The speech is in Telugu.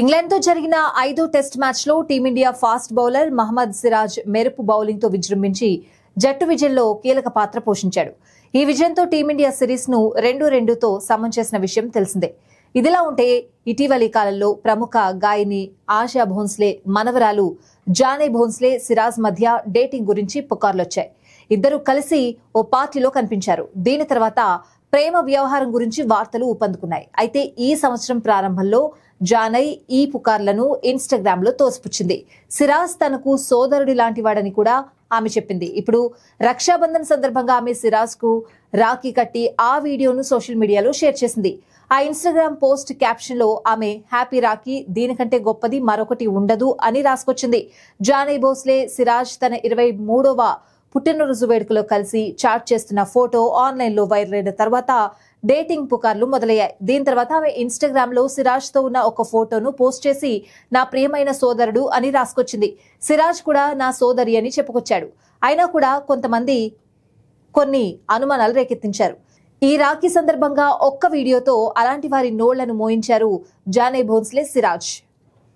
ఇంగ్లాండ్ తో జరిగిన 5వ టెస్ట్ మ్యాచ్ లో team India fast bowler Mohammed Siraj మెరుపు బౌలింగ్ తో విజృంభించి జట్టు విజయంలో కీలక పాత్ర పోషించాడు. ఈ విజయంతో టీమిండియా సిరీస్ ను 2-2తో సమం చేసిన విషయం తెలిసిందే. ఇదిలా ఉంటే ఇటీవలి కాలంలో ప్రముఖ గాయని ఆశా భోన్స్లే మనవరాలు జానీ భోన్స్లే సిరాజ్ మధ్య డేటింగ్ గురించి పుకార్లొచ్చాయి. ఇద్దరు కలిసి ఓ పార్టీలో కనిపించారు. దీని తర్వాత ప్రేమ వ్యవహారం గురించి వార్తలు ఊపందుకున్నాయి. అయితే ఈ సంవత్సరం ప్రారంభంలో జానై ఈ పుకార్లను ఇన్స్టాగ్రామ్ లో తోసిపుచ్చింది. సిరాజ్ తనకు సోదరుడి లాంటి వాడని కూడా ఆమె చెప్పింది. ఇప్పుడు రక్షాబంధన్ సందర్భంగా ఆమె సిరాజ్ కు రాఖీ కట్టి ఆ వీడియోను సోషల్ మీడియాలో షేర్ చేసింది. ఆ ఇన్స్టాగ్రామ్ పోస్ట్ క్యాప్షన్ లో ఆమె హ్యాపీ రాఖీ, దీనికంటే గొప్పది మరొకటి ఉండదు అని రాసుకొచ్చింది. జానీ భోన్స్లే సిరాజ్ తన 23వ పుట్టినరోజు వేడుకలో కలిసి చాట్ చేస్తున్న ఫోటో ఆన్లైన్ లో వైరల్ అయిన తర్వాత డేటింగ్ పుకార్లు మొదలయ్యాయి. దీని తర్వాత ఆమె ఇన్స్టాగ్రామ్ లో సిరాజ్ తో ఉన్న ఒక ఫోటోను పోస్ట్ చేసి నా ప్రియమైన సోదరుడు అని రాసుకొచ్చింది. సిరాజ్ కూడా నా సోదరి అని చెప్పుకొచ్చాడు. అయినా కూడా కొంతమంది కొన్ని అనుమానాలు రేకెత్తించారు. ఈ రాఖీ సందర్భంగా ఒక్క వీడియోతో అలాంటి వారి నోళ్లను మోయించారు జానీ భోన్స్లే సిరాజ్.